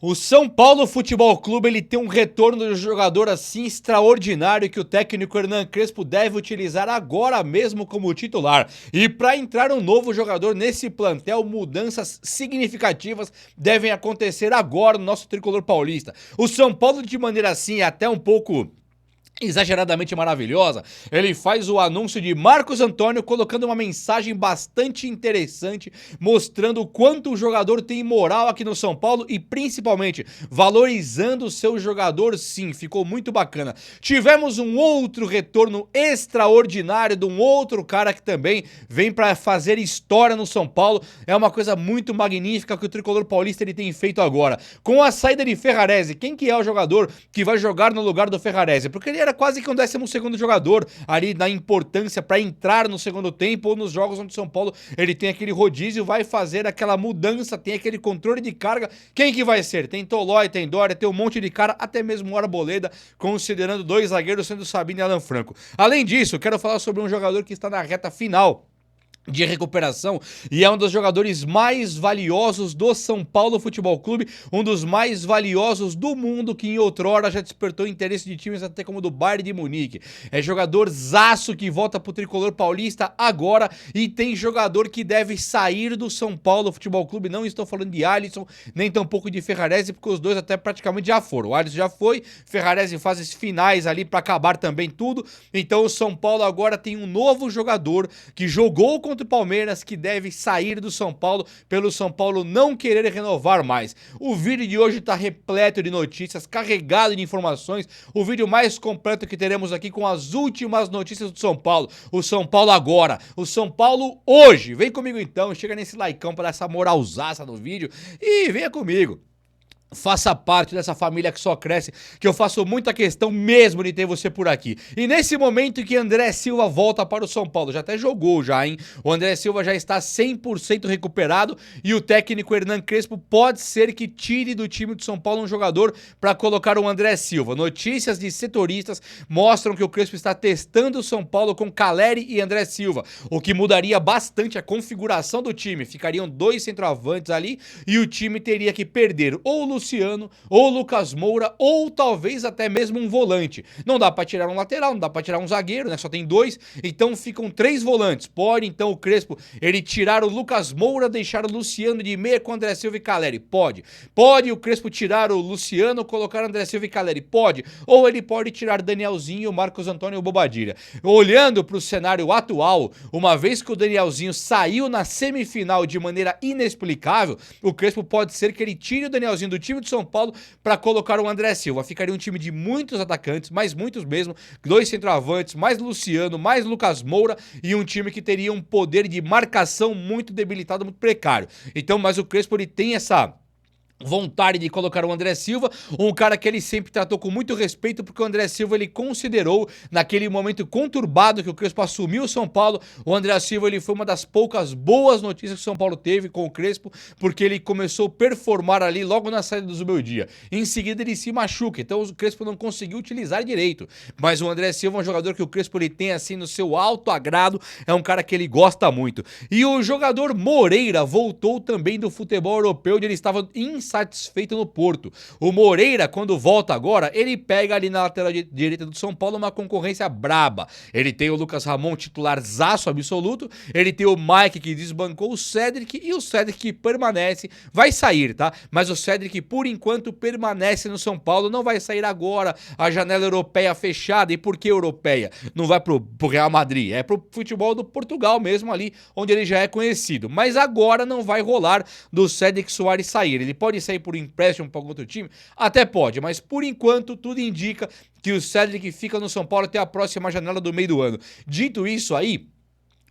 O São Paulo Futebol Clube ele tem um retorno de jogador assim extraordinário que o técnico Hernan Crespo deve utilizar agora mesmo como titular. E para entrar um novo jogador nesse plantel, mudanças significativas devem acontecer agora no nosso tricolor paulista. O São Paulo, de maneira assim, até um pouco exageradamente maravilhosa, ele faz o anúncio de Marcos Antônio colocando uma mensagem bastante interessante, mostrando o quanto o jogador tem moral aqui no São Paulo e principalmente valorizando o seu jogador. Sim, ficou muito bacana. Tivemos um outro retorno extraordinário de um outro cara que também vem para fazer história no São Paulo. É uma coisa muito magnífica que o tricolor paulista ele tem feito agora. Com a saída de Ferrarese, quem que é o jogador que vai jogar no lugar do Ferrarese? Porque ele era quase que um 12º jogador ali na importância para entrar no segundo tempo ou nos jogos onde o São Paulo ele tem aquele rodízio, vai fazer aquela mudança, tem aquele controle de carga. Quem que vai ser? Tem Tolói, tem Dória, tem um monte de cara, até mesmo o Arboleda, considerando dois zagueiros sendo Sabino e Alan Franco. Além disso, quero falar sobre um jogador que está na reta final de recuperação e é um dos jogadores mais valiosos do São Paulo Futebol Clube, um dos mais valiosos do mundo, que em outrora já despertou interesse de times até como do Bayern de Munique. É jogador zaço que volta pro tricolor paulista agora e tem jogador que deve sair do São Paulo Futebol Clube. Não estou falando de Alisson, nem tampouco de Ferrarese, porque os dois até praticamente já foram. O Alisson já foi, Ferrarese faz esses finais ali para acabar também tudo. Então o São Paulo agora tem um novo jogador que jogou contra o Palmeiras, que deve sair do São Paulo pelo São Paulo não querer renovar mais. O vídeo de hoje está repleto de notícias, carregado de informações, o vídeo mais completo que teremos aqui com as últimas notícias do São Paulo. O São Paulo agora, o São Paulo hoje. Vem comigo então, chega nesse likeão para dar essa moralzaça no vídeo e venha comigo. Faça parte dessa família que só cresce, que eu faço muita questão mesmo de ter você por aqui. E nesse momento que André Silva volta para o São Paulo, já até jogou já, hein? O André Silva já está 100% recuperado e o técnico Hernan Crespo pode ser que tire do time do São Paulo um jogador para colocar o André Silva. Notícias de setoristas mostram que o Crespo está testando o São Paulo com Caleri e André Silva, o que mudaria bastante a configuração do time. Ficariam dois centroavantes ali e o time teria que perder ou o Luciano, ou Lucas Moura, ou talvez até mesmo um volante. Não dá pra tirar um lateral, não dá pra tirar um zagueiro, né? Só tem dois, então ficam três volantes. Pode então o Crespo ele tirar o Lucas Moura, deixar o Luciano de meia com André Silva e Caleri? Pode. Pode o Crespo tirar o Luciano, colocar André Silva e Caleri? Pode. Ou ele pode tirar Danielzinho, Marcos Antônio e o Bobadilha. Olhando pro cenário atual, uma vez que o Danielzinho saiu na semifinal de maneira inexplicável, o Crespo pode ser que ele tire o Danielzinho do time de São Paulo para colocar o André Silva. Ficaria um time de muitos atacantes, mas muitos mesmo, dois centroavantes, mais Luciano, mais Lucas Moura e um time que teria um poder de marcação muito debilitado, muito precário. Então, mas o Crespo ele tem essa vontade de colocar o André Silva, um cara que ele sempre tratou com muito respeito, porque o André Silva ele considerou, naquele momento conturbado que o Crespo assumiu o São Paulo, o André Silva ele foi uma das poucas boas notícias que o São Paulo teve com o Crespo, porque ele começou a performar ali logo na saída do Zubeldia. Em seguida ele se machuca, então o Crespo não conseguiu utilizar direito, mas o André Silva é um jogador que o Crespo ele tem assim no seu alto agrado, é um cara que ele gosta muito. E o jogador Moreira voltou também do futebol europeu, onde ele estava insatisfeito no Porto. O Moreira, quando volta agora, ele pega ali na lateral direita do São Paulo uma concorrência braba. Ele tem o Lucas Ramon, titularzaço absoluto, ele tem o Mike que desbancou o Cedric e o Cedric que permanece, vai sair, tá? Mas o Cedric, por enquanto, permanece no São Paulo, não vai sair agora, a janela europeia fechada. E por que europeia? Não vai pro Real Madrid, é pro futebol do Portugal mesmo ali, onde ele já é conhecido. Mas agora não vai rolar do Cedric Soares sair, ele pode sair por empréstimo para algum outro time? Até pode, mas por enquanto tudo indica que o Cedric fica no São Paulo até a próxima janela do meio do ano. Dito isso aí,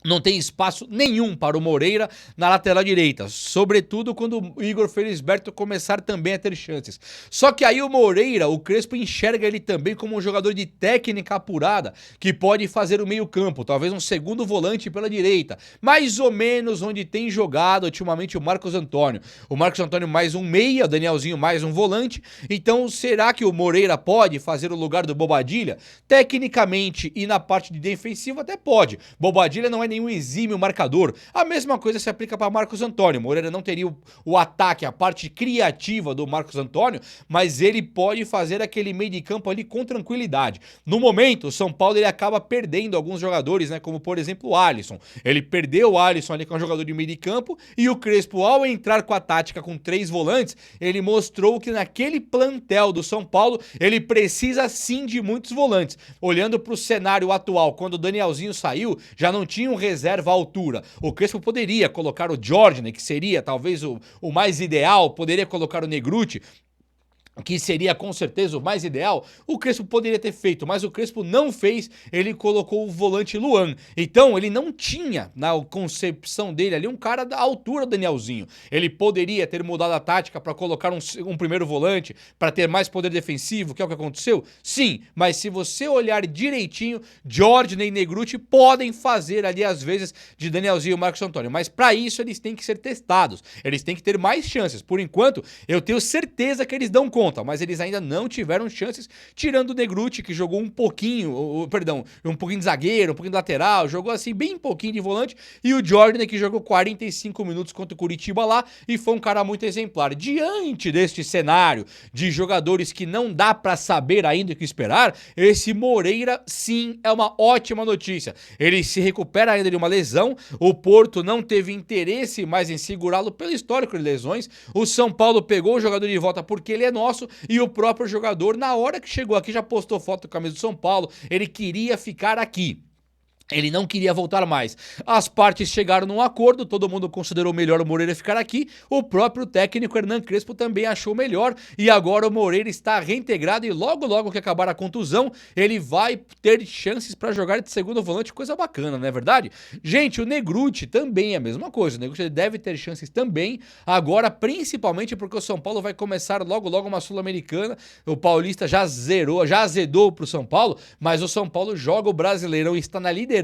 não tem espaço nenhum para o Moreira na lateral direita, sobretudo quando o Igor Felisberto começar também a ter chances. Só que aí o Moreira, o Crespo enxerga ele também como um jogador de técnica apurada, que pode fazer o meio campo, talvez um segundo volante pela direita, mais ou menos onde tem jogado ultimamente o Marcos Antônio. O Marcos Antônio mais um meia, o Danielzinho mais um volante, então será que o Moreira pode fazer o lugar do Bobadilha? Tecnicamente e na parte de defensiva até pode. Bobadilha não é nenhum exímio marcador. A mesma coisa se aplica para Marcos Antônio. Moreira não teria o ataque, a parte criativa do Marcos Antônio, mas ele pode fazer aquele meio de campo ali com tranquilidade. No momento, o São Paulo ele acaba perdendo alguns jogadores, né, como por exemplo o Alisson. Ele perdeu o Alisson ali, que é um jogador de meio de campo, e o Crespo, ao entrar com a tática com 3 volantes, ele mostrou que naquele plantel do São Paulo, ele precisa sim de muitos volantes. Olhando para o cenário atual, quando o Danielzinho saiu, já não tinha um reserva à altura. O Crespo poderia colocar o Jordan, que seria talvez o mais ideal, poderia colocar o Negrutti, que seria com certeza o mais ideal, o Crespo poderia ter feito, mas o Crespo não fez, ele colocou o volante Luan. Então ele não tinha, na concepção dele ali, um cara da altura do Danielzinho. Ele poderia ter mudado a tática para colocar um primeiro volante, para ter mais poder defensivo, que é o que aconteceu? Sim, mas se você olhar direitinho, Jordan e Negrutti podem fazer ali às vezes de Danielzinho e Marcos Antônio, mas para isso eles têm que ser testados, eles têm que ter mais chances. Por enquanto, eu tenho certeza que eles dão conta, mas eles ainda não tiveram chances, tirando o Negrutti, que jogou um pouquinho de zagueiro, um pouquinho de lateral, jogou assim bem pouquinho de volante, e o Jordan, que jogou 45 minutos contra o Curitiba lá, e foi um cara muito exemplar. Diante deste cenário de jogadores que não dá pra saber ainda o que esperar, esse Moreira sim é uma ótima notícia. Ele se recupera ainda de uma lesão, o Porto não teve interesse mais em segurá-lo pelo histórico de lesões, o São Paulo pegou o jogador de volta porque ele é nosso, e o próprio jogador, na hora que chegou aqui, já postou foto com a camisa do São Paulo, ele queria ficar aqui. Ele não queria voltar mais. As partes chegaram num acordo, todo mundo considerou melhor o Moreira ficar aqui, o próprio técnico Hernan Crespo também achou melhor, e agora o Moreira está reintegrado, e logo que acabar a contusão, ele vai ter chances para jogar de segundo volante, coisa bacana, não é verdade? Gente, o Negrutti também é a mesma coisa, o Negrutti deve ter chances também, agora principalmente porque o São Paulo vai começar logo uma Sul-Americana, o Paulista já azedou pro São Paulo, mas o São Paulo joga o Brasileirão e está na liderança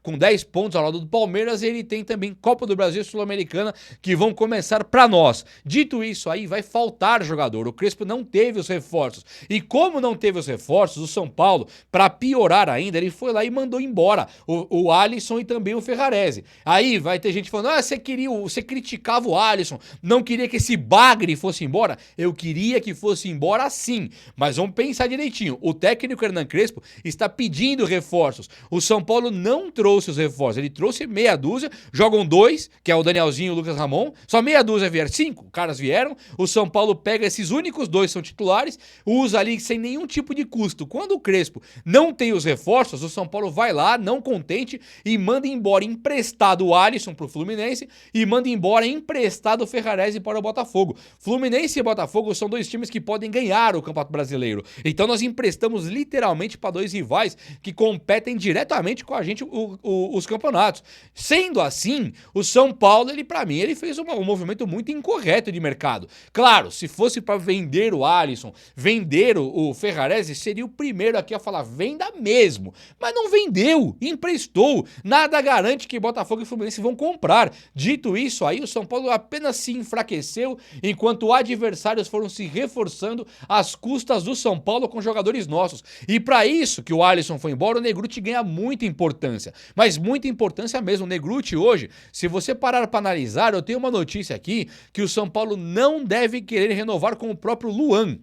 com 10 pontos ao lado do Palmeiras, e ele tem também Copa do Brasil e Sul-Americana que vão começar para nós. Dito isso aí, vai faltar jogador. O Crespo não teve os reforços. E como não teve os reforços, o São Paulo, para piorar ainda, ele foi lá e mandou embora o Alisson e também o Ferrarese. Aí vai ter gente falando, você criticava o Alisson, não queria que esse bagre fosse embora? Eu queria que fosse embora sim, mas vamos pensar direitinho. O técnico Hernan Crespo está pedindo reforços. O São Paulo não trouxe os reforços, ele trouxe meia dúzia, jogam 2, que é o Danielzinho e o Lucas Ramon, só meia dúzia vieram, 5 caras vieram, o São Paulo pega esses únicos 2, são titulares, usa ali sem nenhum tipo de custo. Quando o Crespo não tem os reforços, o São Paulo vai lá, não contente, e manda embora emprestado o Alisson pro Fluminense, e manda embora emprestado o Ferrarese para o Botafogo. Fluminense e Botafogo são 2 times que podem ganhar o Campeonato Brasileiro, então nós emprestamos literalmente para 2 rivais que competem diretamente com a gente os campeonatos. Sendo assim, o São Paulo, pra mim, ele fez um movimento muito incorreto de mercado. Claro, se fosse para vender o Alisson, vender o Ferrarese, seria o primeiro aqui a falar, venda mesmo. Mas não vendeu, emprestou. Nada garante que Botafogo e Fluminense vão comprar. Dito isso aí, o São Paulo apenas se enfraqueceu, enquanto adversários foram se reforçando às custas do São Paulo com jogadores nossos. E para isso que o Alisson foi embora, o Negrutti ganha muita importância, mas muita importância mesmo. O Negrutti hoje, se você parar para analisar, eu tenho uma notícia aqui que o São Paulo não deve querer renovar com o próprio Luan.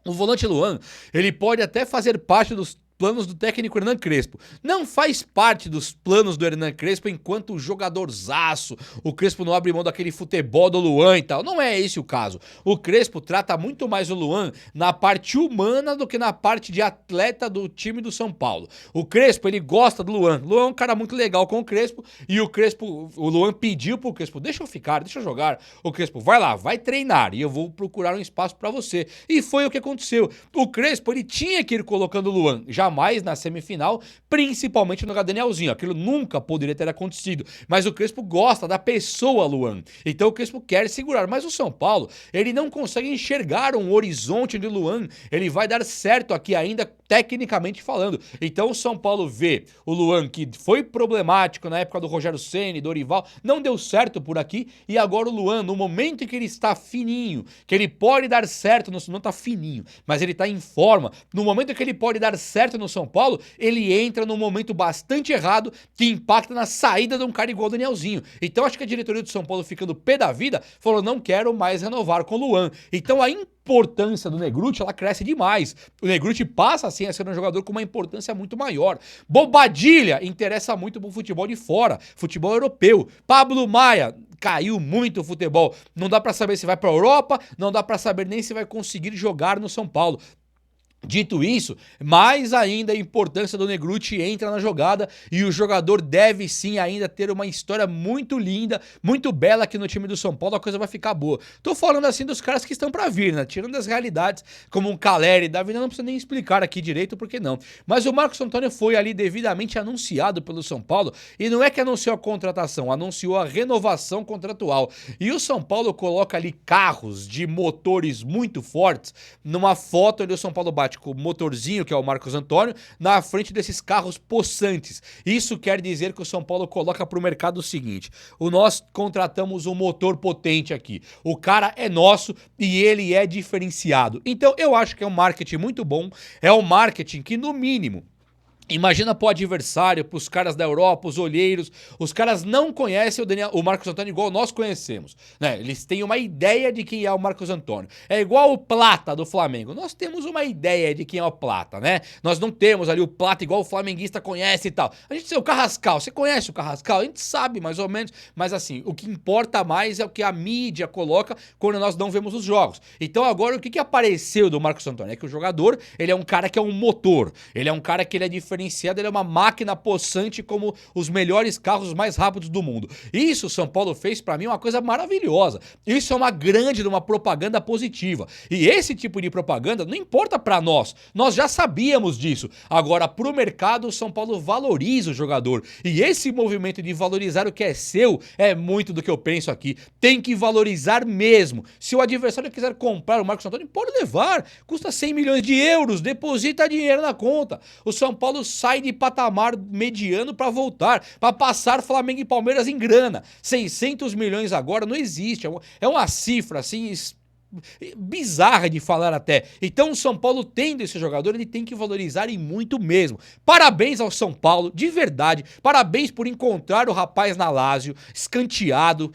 O volante Luan, ele pode até fazer parte dos planos do técnico Hernan Crespo. Não faz parte dos planos do Hernan Crespo enquanto jogadorzaço. O Crespo não abre mão daquele futebol do Luan e tal. Não é esse o caso. O Crespo trata muito mais o Luan na parte humana do que na parte de atleta do time do São Paulo. O Crespo, ele gosta do Luan. O Luan é um cara muito legal com o Crespo, e o Luan pediu pro Crespo, deixa eu ficar, deixa eu jogar. O Crespo, vai lá, vai treinar e eu vou procurar um espaço pra você. E foi o que aconteceu. O Crespo, ele tinha que ir colocando o Luan, jamais na semifinal, principalmente no Danielzinho. Aquilo nunca poderia ter acontecido. Mas o Crespo gosta da pessoa Luan. Então o Crespo quer segurar. Mas o São Paulo, ele não consegue enxergar um horizonte de Luan. Ele vai dar certo aqui ainda, tecnicamente falando. Então o São Paulo vê o Luan, que foi problemático na época do Rogério Ceni, Dorival, não deu certo por aqui, e agora o Luan, no momento em que ele está fininho, que ele pode dar certo, não está fininho, mas ele está em forma, no momento em que ele pode dar certo no São Paulo, ele entra num momento bastante errado que impacta na saída de um cara igual o Danielzinho. Então acho que a diretoria do São Paulo, ficando pé da vida, falou: não quero mais renovar com o Luan. Então a importância do Negrutti, ela cresce demais. O Negrutti passa assim a ser um jogador com uma importância muito maior. Bobadilha interessa muito pro futebol de fora, futebol europeu. Pablo Maia caiu muito o futebol. Não dá pra saber se vai pra Europa, não dá pra saber nem se vai conseguir jogar no São Paulo. Dito isso, mais ainda a importância do Negrutti entra na jogada e o jogador deve sim ainda ter uma história muito linda, muito bela aqui no time do São Paulo, a coisa vai ficar boa. Tô falando assim dos caras que estão pra vir, né? Tirando as realidades, como um Caleri da vida, não precisa nem explicar aqui direito porque não. Mas o Marcos Antônio foi ali devidamente anunciado pelo São Paulo e não é que anunciou a contratação, anunciou a renovação contratual. E o São Paulo coloca ali carros de motores muito fortes numa foto onde o São Paulo bate com o motorzinho, que é o Marcos Antônio, na frente desses carros possantes. Isso quer dizer que o São Paulo coloca para o mercado o seguinte: nós contratamos um motor potente aqui, o cara é nosso e ele é diferenciado. Então eu acho que é um marketing muito bom, é um marketing que no mínimo imagina pro adversário, pros caras da Europa, os olheiros, os caras não conhecem o Marcos Antônio igual nós conhecemos, né? Eles têm uma ideia de quem é o Marcos Antônio. É igual o Plata do Flamengo. Nós temos uma ideia de quem é o Plata, né? Nós não temos ali o Plata igual o flamenguista conhece e tal. A gente tem o Carrascal. Você conhece o Carrascal? A gente sabe mais ou menos, mas assim, o que importa mais é o que a mídia coloca quando nós não vemos os jogos. Então agora o que apareceu do Marcos Antônio? É que o jogador, ele é um cara que é um motor, ele é um cara que ele é diferenciado, ele é uma máquina possante como os melhores carros mais rápidos do mundo. Isso o São Paulo fez pra mim uma coisa maravilhosa. Isso é uma grande, uma propaganda positiva. E esse tipo de propaganda não importa pra nós já sabíamos disso. Agora pro mercado o São Paulo valoriza o jogador. E esse movimento de valorizar o que é seu é muito do que eu penso aqui. Tem que valorizar mesmo. Se o adversário quiser comprar o Marcos Antônio, pode levar. Custa 100 milhões de euros, deposita dinheiro na conta. O São Paulo sai de patamar mediano para voltar, para passar Flamengo e Palmeiras em grana. 600 milhões agora não existe, é uma cifra assim bizarra de falar até. Então o São Paulo, tendo esse jogador, ele tem que valorizar e muito mesmo. Parabéns ao São Paulo, de verdade, parabéns por encontrar o rapaz na Lazio, escanteado.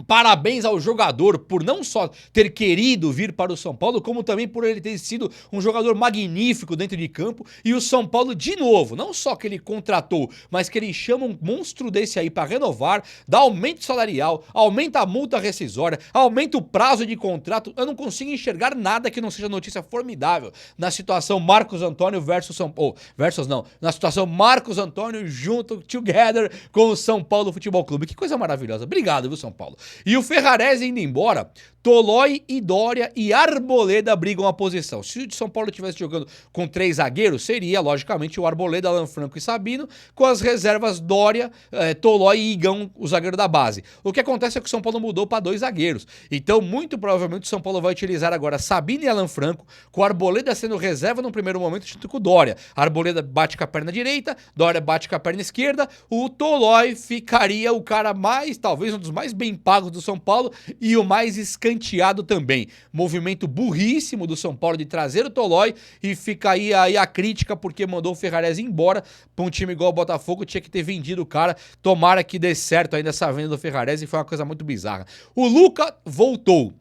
Parabéns ao jogador por não só ter querido vir para o São Paulo, como também por ele ter sido um jogador magnífico dentro de campo. E o São Paulo, de novo, não só que ele contratou, mas que ele chama um monstro desse aí para renovar, dá aumento salarial, aumenta a multa rescisória, aumenta o prazo de contrato. Eu não consigo enxergar nada que não seja notícia formidável na situação Marcos Antônio versus São Paulo. Versus não, na situação Marcos Antônio junto, together com o São Paulo Futebol Clube. Que coisa maravilhosa. Obrigado, viu, São Paulo? E o Ferrarese indo embora, Tolói e Dória e Arboleda brigam a posição. Se o São Paulo estivesse jogando com 3 zagueiros, seria, logicamente, o Arboleda, Alan Franco e Sabino, com as reservas Dória, Tolói e Igão, o zagueiro da base. O que acontece é que o São Paulo mudou para 2 zagueiros. Então, muito provavelmente, o São Paulo vai utilizar agora Sabino e Alan Franco, com o Arboleda sendo reserva no primeiro momento, junto com o Dória. Arboleda bate com a perna direita, Dória bate com a perna esquerda, o Tolói ficaria o cara mais, talvez um dos mais bem pagos do São Paulo e o mais escanteado também. Movimento burríssimo do São Paulo de trazer o Tolói, e fica aí a crítica porque mandou o Ferrarese embora. Pra um time igual o Botafogo tinha que ter vendido o cara. Tomara que dê certo ainda essa venda do Ferrarese, foi uma coisa muito bizarra. O Luca voltou.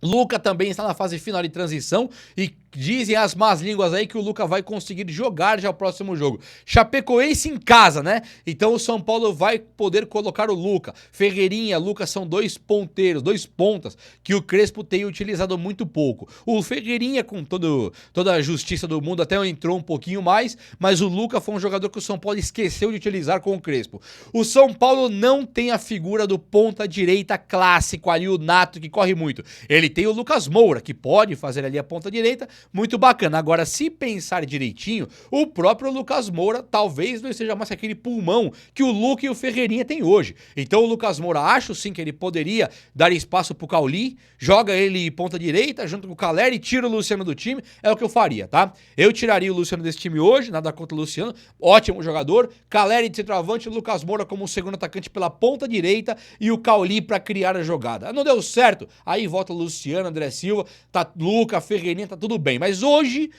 Luca também está na fase final de transição e dizem as más línguas aí que o Luca vai conseguir jogar já o próximo jogo. Chapecoense em casa, né? Então o São Paulo vai poder colocar o Luca. Ferreirinha, Lucas são 2 ponteiros, 2 pontas que o Crespo tem utilizado muito pouco. O Ferreirinha, com toda a justiça do mundo, até entrou um pouquinho mais, mas o Luca foi um jogador que o São Paulo esqueceu de utilizar com o Crespo. O São Paulo não tem a figura do ponta direita clássico ali, o nato, que corre muito. Ele tem o Lucas Moura, que pode fazer ali a ponta direita, muito bacana. Agora, se pensar direitinho, o próprio Lucas Moura talvez não esteja mais aquele pulmão que o Luca e o Ferreirinha têm hoje. Então o Lucas Moura, acho sim que ele poderia dar espaço pro Cauli, joga ele ponta direita, junto com o Caleri, tira o Luciano do time, é o que eu faria, tá? Eu tiraria o Luciano desse time hoje, nada contra o Luciano, ótimo jogador, Caleri de centroavante, Lucas Moura como segundo atacante pela ponta direita e o Cauli pra criar a jogada. Não deu certo, aí volta o Luciano, André Silva, tá Luca, Ferreirinha, tá tudo bem. bem. Mas hoje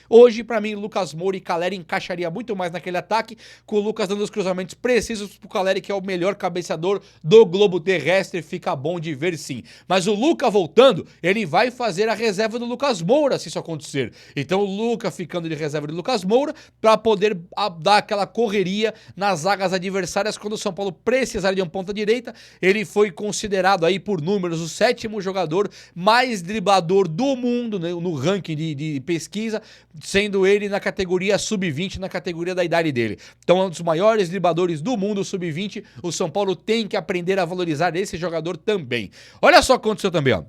pra mim, Lucas Moura e Caleri encaixaria muito mais naquele ataque, com o Lucas dando os cruzamentos precisos pro Caleri, que é o melhor cabeceador do globo terrestre. Fica bom de ver, sim. Mas o Luca voltando, ele vai fazer a reserva do Lucas Moura, se isso acontecer. Então o Luca ficando de reserva do Lucas Moura, pra poder dar aquela correria nas zagas adversárias quando o São Paulo precisar de um ponta direita. Ele foi considerado aí por números o 7º jogador mais driblador do mundo, né, no ranking de pesquisa, sendo ele na categoria sub-20, na categoria da idade dele. Então é um dos maiores dribladores do mundo, sub-20. O São Paulo tem que aprender a valorizar esse jogador também. Olha só o que aconteceu também, ó.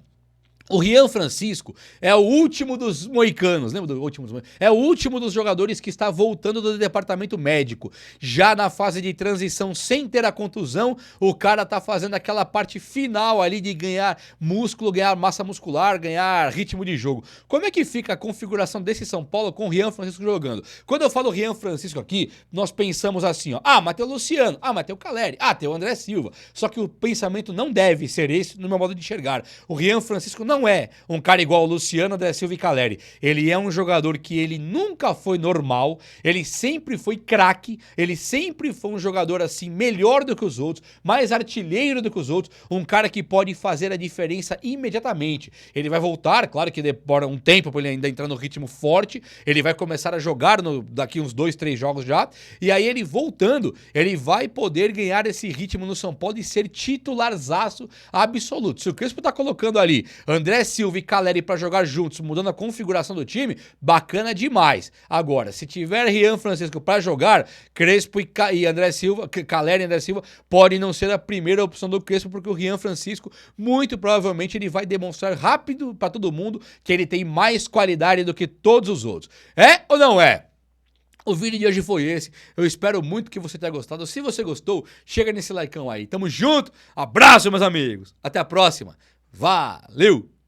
O Rian Francisco é o último dos moicanos, lembra do último dos moicanos? É o último dos jogadores que está voltando do departamento médico. Já na fase de transição, sem ter a contusão, o cara tá fazendo aquela parte final ali de ganhar músculo, ganhar massa muscular, ganhar ritmo de jogo. Como é que fica a configuração desse São Paulo com o Rian Francisco jogando? Quando eu falo Rian Francisco aqui, nós pensamos assim, ó, mas tem o Luciano, mas tem o Caleri, tem o André Silva. Só que o pensamento não deve ser esse no meu modo de enxergar. O Rian Francisco não é um cara igual o Luciano, André Silva e Caleri. Ele é um jogador que ele nunca foi normal, ele sempre foi craque, ele sempre foi um jogador assim melhor do que os outros, mais artilheiro do que os outros, um cara que pode fazer a diferença imediatamente. Ele vai voltar, claro que demora um tempo para ele ainda entrar no ritmo forte, ele vai começar a jogar daqui uns 2, 3 jogos já, e aí ele voltando, ele vai poder ganhar esse ritmo no São Paulo e ser titularzaço absoluto. Se o Crespo tá colocando ali André Silva e Caleri pra jogar juntos, mudando a configuração do time, bacana demais. Agora, se tiver Rian Francisco pra jogar, Crespo e André Silva, Caleri e André Silva, podem não ser a primeira opção do Crespo, porque o Rian Francisco, muito provavelmente, ele vai demonstrar rápido pra todo mundo que ele tem mais qualidade do que todos os outros. É ou não é? O vídeo de hoje foi esse, eu espero muito que você tenha gostado. Se você gostou, chega nesse likeão aí. Tamo junto, abraço meus amigos, até a próxima, valeu!